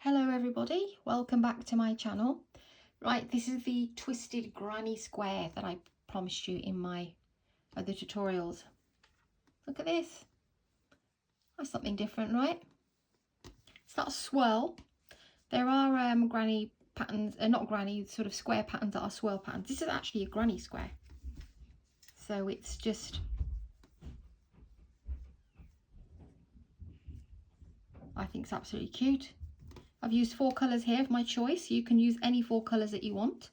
Hello everybody, welcome back to my channel. Right, this is the twisted granny square that I promised you in my other tutorials. Look at this. That's something different, right? It's not a swirl. There are granny patterns, not granny, sort of square patterns that are swirl patterns. This is actually a granny square. So it's just, I think it's absolutely cute. I've used 4 colours here of my choice. You can use any 4 colours that you want,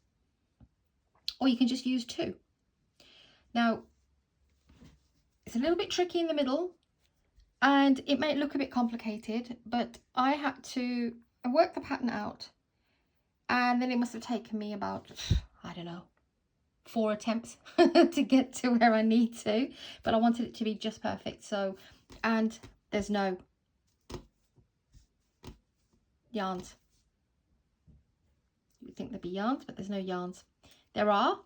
or you can just use 2. Now, it's a little bit tricky in the middle and it may look a bit complicated, but I had to work the pattern out, and then it must have taken me about, I don't know, 4 attempts to get to where I need to, but I wanted it to be just perfect. So, and there's no yarns. You would think there'd be yarns, but there's no yarns. There are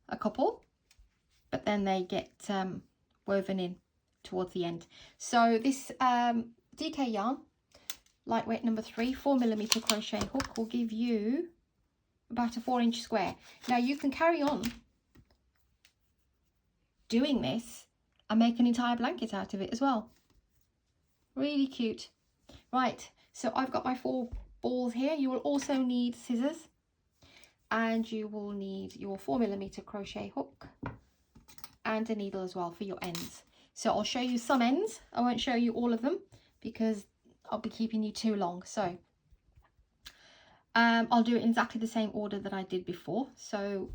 a couple, but then they get woven in towards the end. So this DK yarn, lightweight number 3, 4mm crochet hook will give you about a 4-inch square. Now you can carry on doing this and make an entire blanket out of it as well. Really cute. Right, so I've got my 4 balls here. You will also need scissors, and you will need your 4mm crochet hook and a needle as well for your ends. So I'll show you some ends. I won't show you all of them because I'll be keeping you too long. So I'll do it in exactly the same order that I did before. So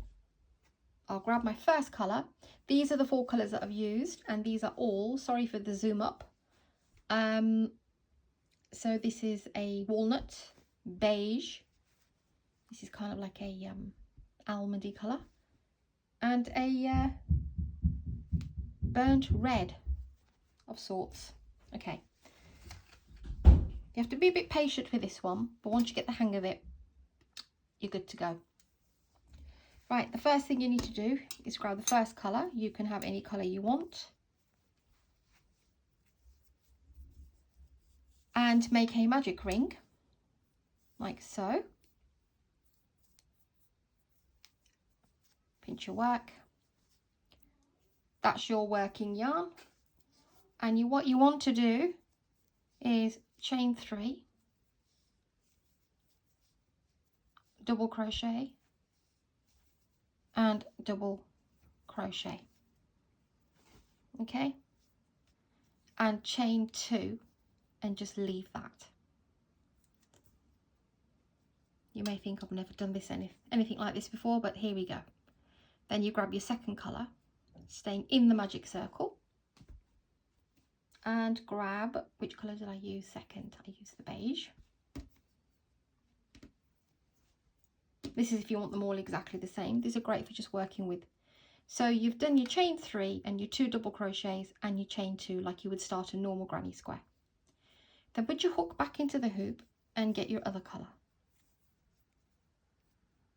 I'll grab my first colour. These are the 4 colours that I've used, and these are all, sorry for the zoom up. So this is a walnut beige. This is kind of like a almondy colour, and a burnt red of sorts. Okay, you have to be a bit patient with this one, but once you get the hang of it, you're good to go. Right, the first thing you need to do is grab the first colour. You can have any colour you want, and make a magic ring like so. Pinch your work. That's your working yarn, and what you want to do is chain 3, double crochet and double crochet, okay, and chain 2 and just leave that. You may think I've never done this anything like this before, but here we go. Then you grab your second colour, staying in the magic circle, and grab, which colour did I use second? I used the beige. This is if you want them all exactly the same. These are great for just working with. So you've done your chain 3 and your 2 double crochets and your chain 2 like you would start a normal granny square. Then put your hook back into the hoop and get your other colour.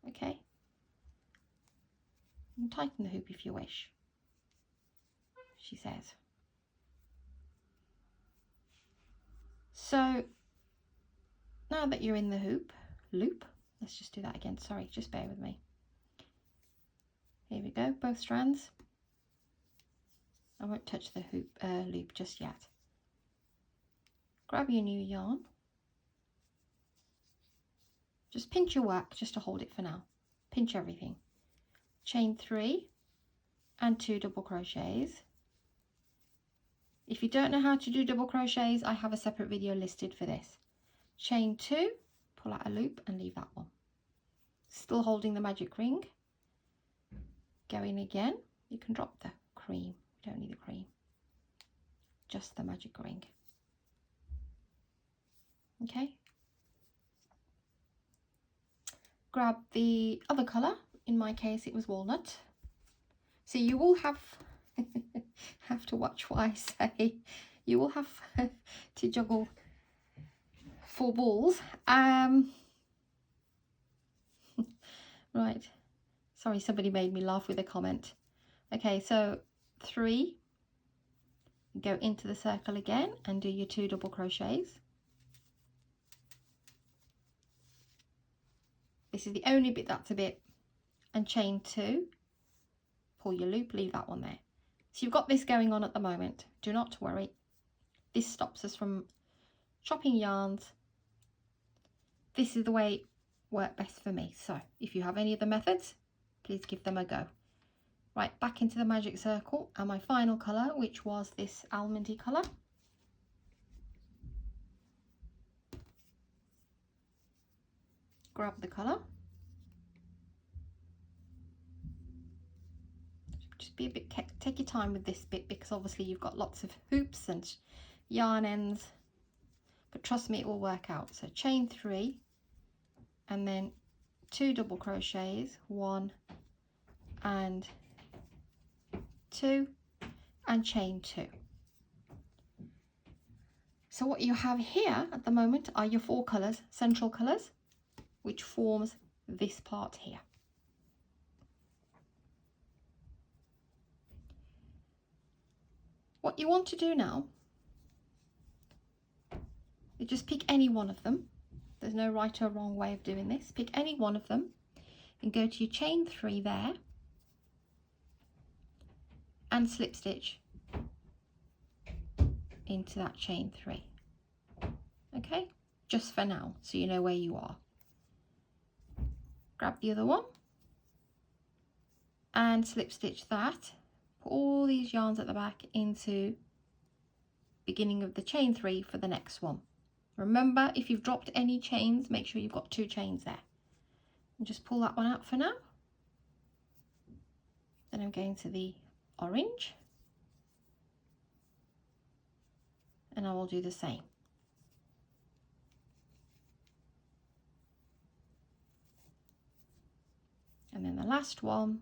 Okay. You can tighten the hoop if you wish, she says. So now that you're in the loop, let's just do that again. Sorry, just bear with me. Here we go, both strands. I won't touch the loop just yet. Grab your new yarn. Just pinch your work just to hold it for now. Pinch everything. Chain 3 and 2 double crochets. If you don't know how to do double crochets, I have a separate video listed for this. Chain 2, pull out a loop and leave that one. Still holding the magic ring. Go in again. You can drop the cream. You don't need the cream. Just the magic ring. Okay. Grab the other colour. In my case, it was walnut. So you will have to watch what I say. You will have to juggle 4 balls. Right. Sorry, somebody made me laugh with a comment. Okay, so 3. Go into the circle again and do your 2 double crochets. This is the only bit that's a bit, and chain 2, pull your loop, leave that one there. So you've got this going on at the moment. Do not worry. This stops us from chopping yarns. This is the way it worked best for me. So if you have any other methods, please give them a go. Right, back into the magic circle, and my final colour, which was this almondy colour. Grab the colour. Just be a bit, take your time with this bit, because obviously you've got lots of hoops and yarn ends, but trust me, it will work out. So chain 3 and then 2 double crochets, 1 and 2, and chain 2. So what you have here at the moment are your 4 colours, central colours, which forms this part here. What you want to do now is just pick any one of them. There's no right or wrong way of doing this. Pick any one of them and go to your chain 3 there and slip stitch into that chain 3. Okay, just for now, so you know where you are. Grab the other one and slip stitch that. Put all these yarns at the back into beginning of the chain 3 for the next one. Remember, if you've dropped any chains, make sure you've got 2 chains there. And just pull that one out for now. Then I'm going to the orange, and I will do the same. And then the last one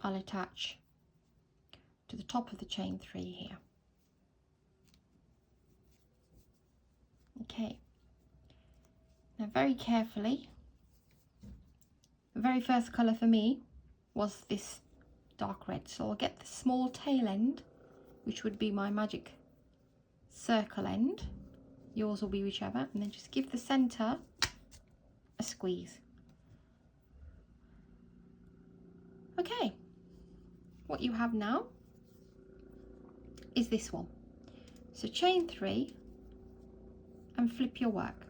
I'll attach to the top of the chain 3 here. Okay, now very carefully, the very first colour for me was this dark red, so I'll get the small tail end, which would be my magic circle end. Yours will be whichever, and then just give the centre a squeeze. Okay, what you have now is this one. So chain 3 and flip your work.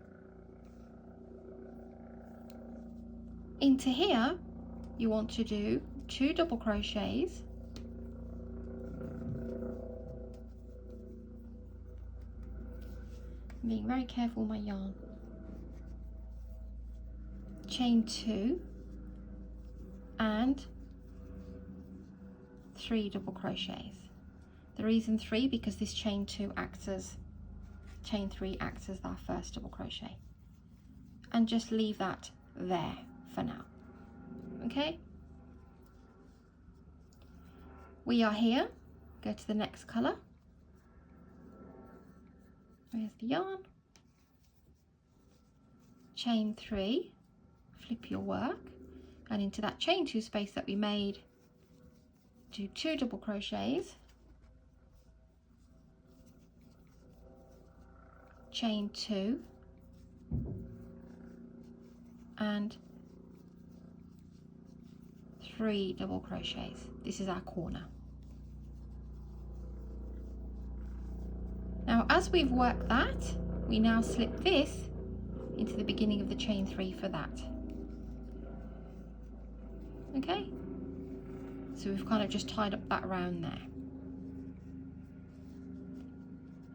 Into here, you want to do 2 double crochets, I'm being very careful with my yarn, chain 2 and 3 double crochets. The reason 3, because this chain 2 acts as, chain 3 acts as our first double crochet, and just leave that there for now. Okay, we are here, go to the next colour. There's the yarn, chain 3, flip your work, and into that chain 2 space that we made, do 2 double crochets, chain 2 and 3 double crochets. This is our corner. Now as we've worked that, we now slip this into the beginning of the chain 3 for that. Okay, so we've kind of just tied up that round there.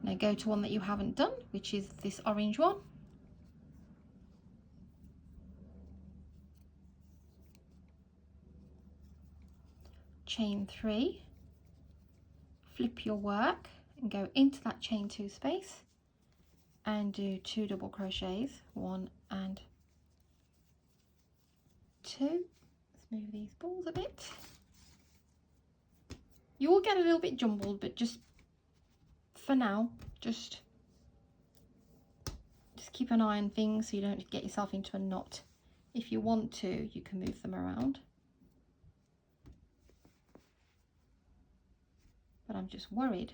Now go to one that you haven't done, which is this orange one. Chain 3, flip your work and go into that chain 2 space and do 2 double crochets, 1 and 2. Let's move these balls a bit. You will get a little bit jumbled, but just for now, just keep an eye on things so you don't get yourself into a knot. If you want to, you can move them around. But I'm just worried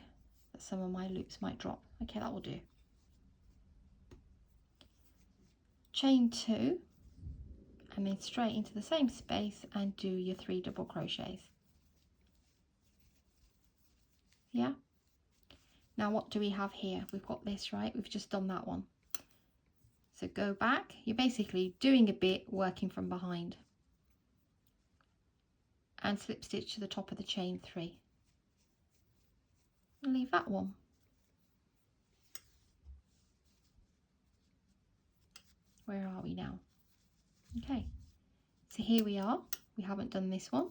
that some of my loops might drop. Okay, that will do. chain 2, and then straight into the same space and do your 3 double crochets. Yeah. Now what do we have here? We've got this, right? We've just done that one. So go back. You're basically doing a bit, working from behind. And slip stitch to the top of the chain 3. And leave that one. Where are we now? Okay. So here we are. We haven't done this one.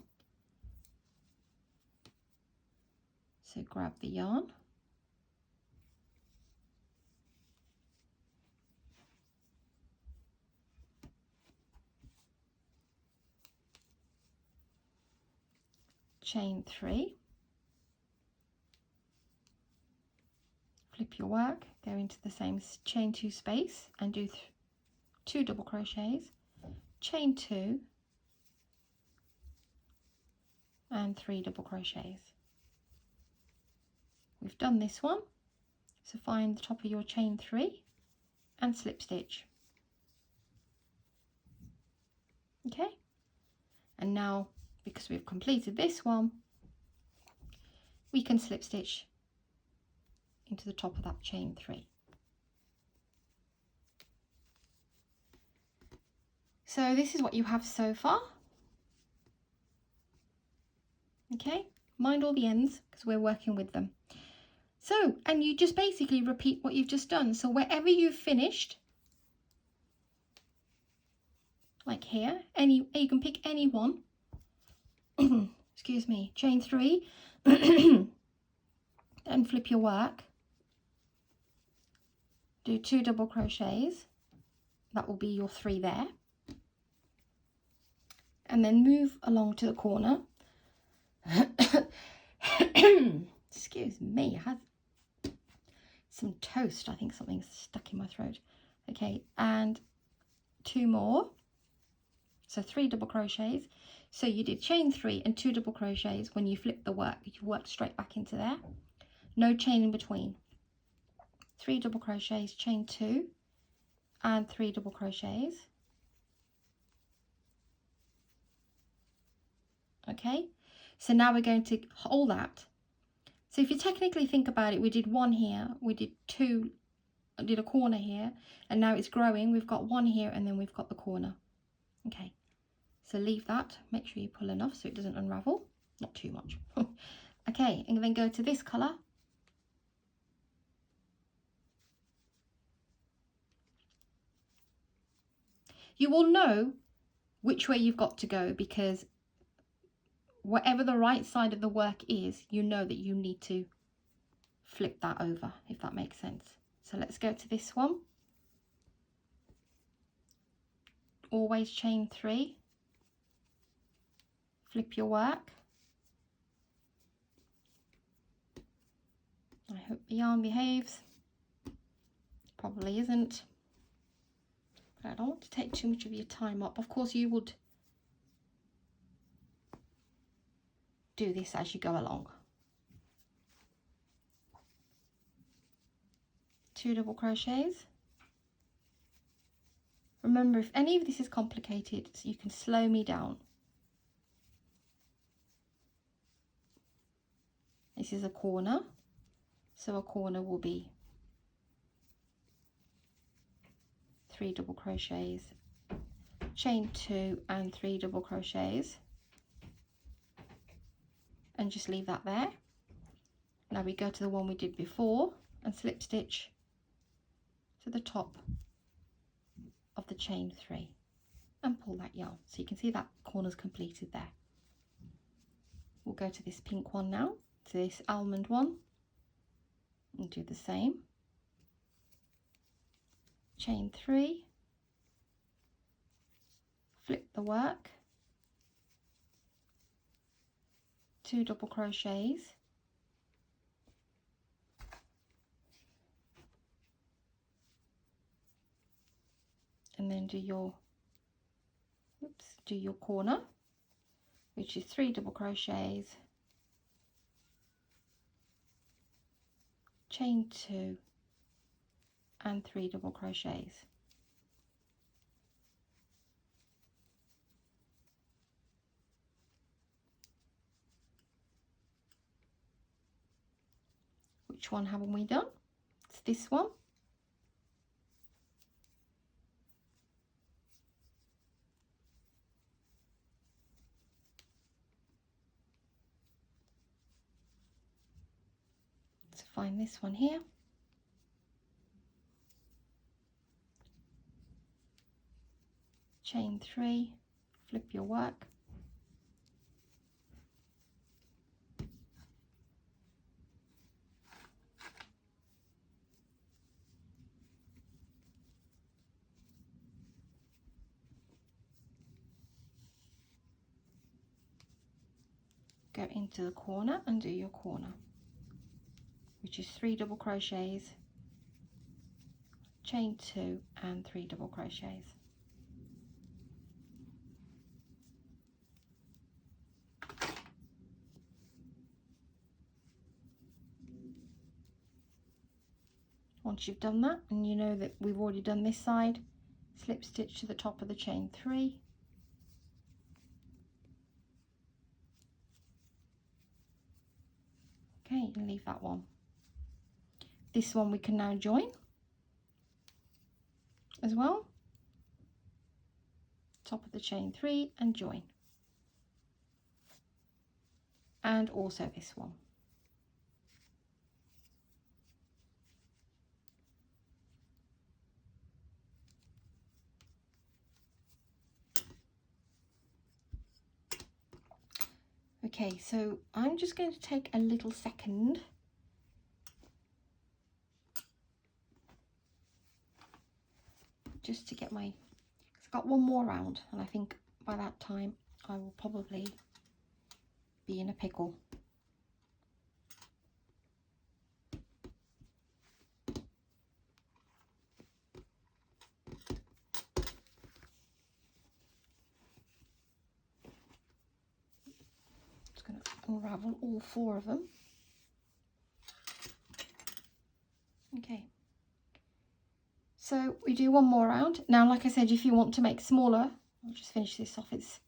So grab the yarn. Chain 3, flip your work, go into the same chain 2 space and do 2 double crochets, chain 2 and 3 double crochets. We've done this one, so find the top of your chain 3 and slip stitch. Okay, and now because we've completed this one, we can slip stitch into the top of that chain 3. So this is what you have so far. Okay, mind all the ends because we're working with them. So, and you just basically repeat what you've just done. So wherever you've finished, like here, you can pick any one. Excuse me, chain 3, then flip your work, do 2 double crochets, that will be your 3 there, and then move along to the corner. Excuse me, I had some toast, I think something's stuck in my throat. Okay, and 2 more, so 3 double crochets. So you did chain 3 and 2 double crochets. When you flip the work, you work straight back into there. No chain in between. 3 double crochets, chain 2 and 3 double crochets. Okay, so now we're going to hold that. So if you technically think about it, we did 1 here, we did 2, I did a corner here, and now it's growing. We've got 1 here and then we've got the corner. Okay. So leave that, make sure you pull enough so it doesn't unravel, not too much. Okay, and then go to this colour. You will know which way you've got to go because whatever the right side of the work is, you know that you need to flip that over, if that makes sense. So let's go to this one. Always chain 3. Flip your work. I hope the yarn behaves. Probably isn't. But I don't want to take too much of your time up. Of course you would do this as you go along. 2 double crochets. Remember, if any of this is complicated, you can slow me down. This is a corner, so a corner will be 3 double crochets, chain 2 and 3 double crochets, and just leave that there. Now we go to the one we did before and slip stitch to the top of the chain 3 and pull that yarn. So you can see that corner's completed there. We'll go to this pink one now, to this almond one, and do the same. Chain 3, flip the work, 2 double crochets, and then do your corner, which is 3 double crochets, chain 2 and 3 double crochets. which one haven't we done? It's this one. Let's find this one here. Chain 3, flip your work. Go into the corner and do your corner, which is 3 double crochets, chain 2 and 3 double crochets. Once you've done that, and you know that we've already done this side, slip stitch to the top of the chain 3, okay, and leave that one. This one we can now join as well, top of the chain 3 and join, and also this one. Okay, so I'm just going to take a little second just to get my, I've got one more round, and I think by that time I will probably be in a pickle. Just going to unravel all 4 of them. Okay. So we do one more round. Now, like I said, if you want to make smaller, I'll just finish this off, it's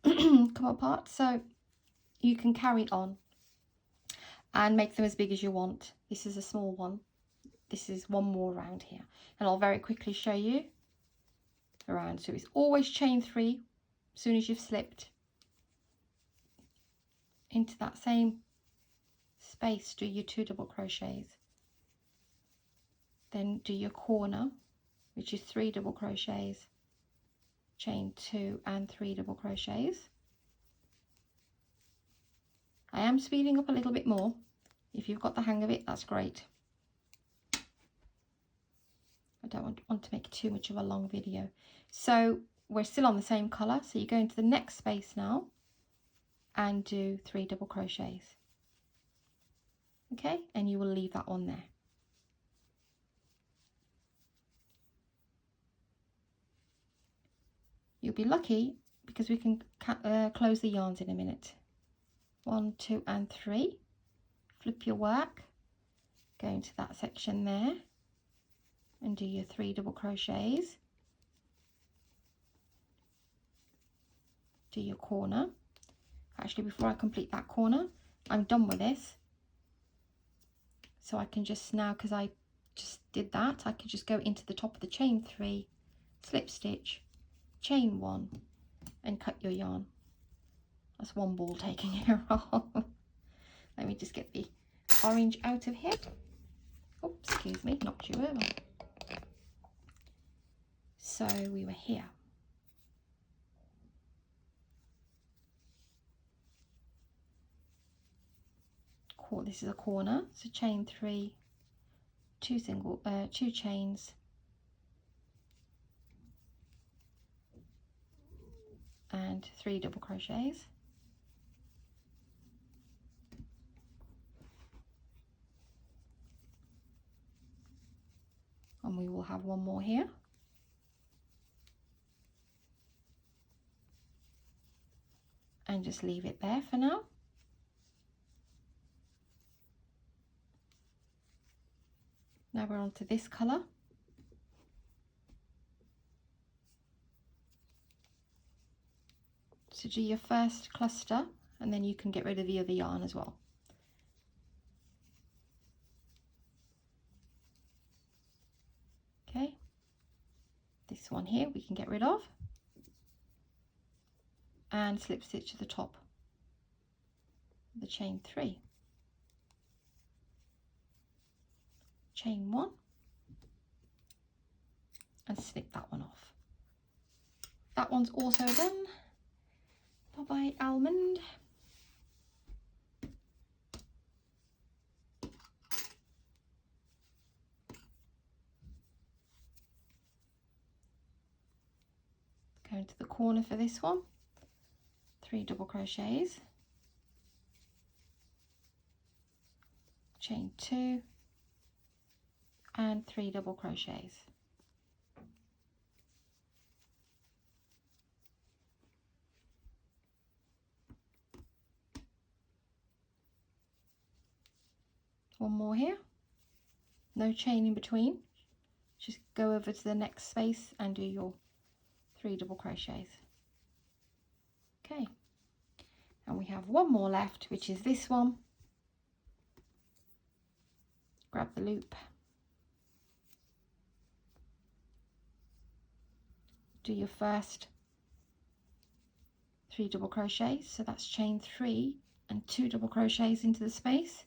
come apart. So you can carry on and make them as big as you want. This is a small one. This is one more round here. And I'll very quickly show you around. So it's always chain 3 as soon as you've slipped. Into that same space, do your 2 double crochets. Then do your corner, which is 3 double crochets, chain 2 and 3 double crochets. I am speeding up a little bit more. If you've got the hang of it, that's great. I don't want to make too much of a long video. So we're still on the same colour, so you go into the next space now and do 3 double crochets. Okay, and you will leave that on there. You'll be lucky because we can close the yarns in a minute. 1, 2 and 3. Flip your work, go into that section there and do your 3 double crochets. Do your corner. Actually, before I complete that corner, I'm done with this. So I can just now, because I just did that, I can just go into the top of the chain 3, slip stitch, chain 1 and cut your yarn. That's one ball taking it off. Let me just get the orange out of here. Oh, excuse me, knocked you over. So we were here. This is a corner, so chain 3, 2 chains, and 3 double crochets. And we will have one more here. And just leave it there for now. Now we're on to this colour. So do your first cluster and then you can get rid of the other yarn as well. Okay, this one here we can get rid of, and slip stitch to the top of the chain 3, chain 1, and snip that one off. That one's also done. Bye bye almond. Go into the corner for this one, 3 double crochets, chain 2, and 3 double crochets. One more here, no chain in between, just go over to the next space and do your 3 double crochets. Okay, and we have one more left, which is this one. Grab the loop, do your first 3 double crochets, so that's chain 3 and 2 double crochets into the space.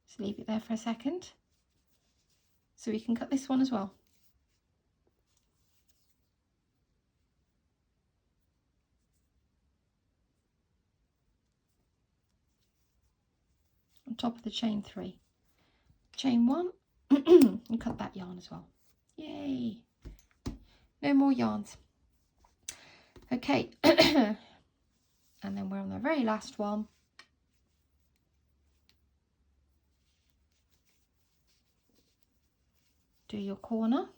Just leave it there for a second so we can cut this one as well. On top of the chain 3, chain 1, and cut that yarn as well. Yay! No more yarns. Okay, and then we're on the very last one. Do your corner,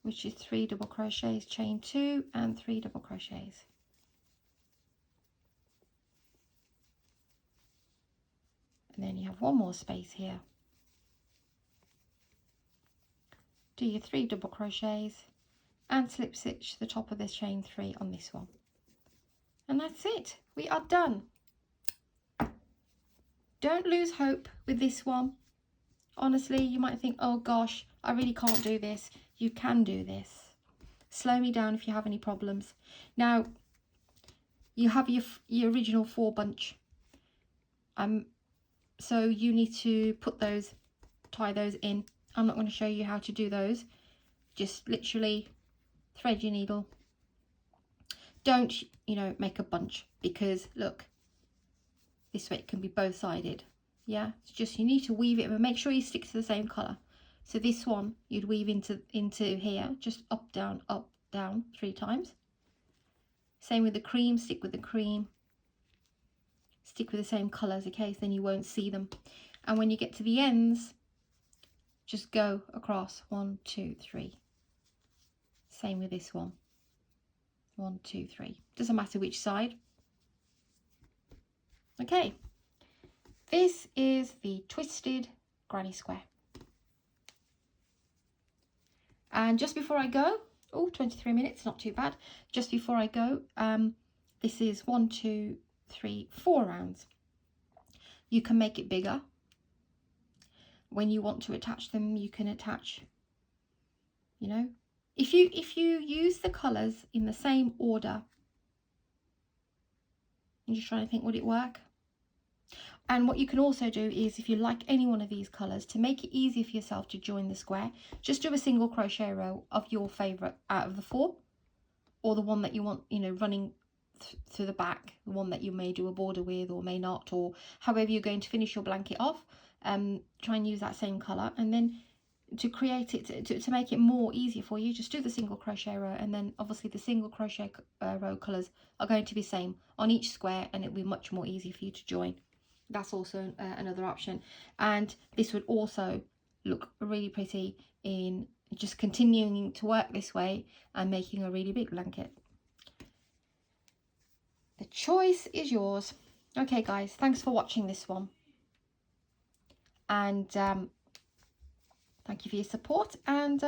which is 3 double crochets, chain 2, and 3 double crochets. And then you have one more space here. Do your 3 double crochets and slip stitch the top of this chain 3 on this one. And that's it. We are done. Don't lose hope with this one. Honestly, you might think, oh gosh, I really can't do this. You can do this. Slow me down if you have any problems. Now, you have your original 4 bunch. So you need to put those, tie those in. I'm not going to show you how to do those. Just literally thread your needle. Don't, make a bunch, because look, this way it can be both sided. Yeah, it's just you need to weave it, but make sure you stick to the same colour. So this one you'd weave into here, just up, down, 3 times. Same with the cream, stick with the cream. Stick with the same colours, okay, so then you won't see them. And when you get to the ends, just go across 1, 2, 3. Same with this one. 1, 2, 3. Doesn't matter which side. Okay. This is the twisted granny square. And just before I go, 23 minutes, not too bad. Just before I go, this is 1, 2, 3, 4 rounds. You can make it bigger. When you want to attach them, you can attach, if you use the colours in the same order. I'm just trying to think, would it work? And what you can also do is, if you like any one of these colours, to make it easier for yourself to join the square, just do a single crochet row of your favourite out of the 4, or the one that you want, running through the back, the one that you may do a border with or may not, or however you're going to finish your blanket off. Try and use that same colour, and then to create it, to make it more easier for you, just do the single crochet row, and then obviously the single crochet row colours are going to be same on each square, and it'll be much more easy for you to join. That's also another option, and this would also look really pretty in just continuing to work this way and making a really big blanket. The choice is yours. Okay guys, thanks for watching this one, and thank you for your support, and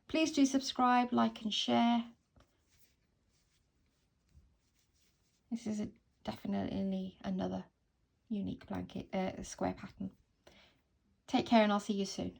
please do subscribe, like and share. This is definitely another unique blanket, square pattern. Take care and I'll see you soon.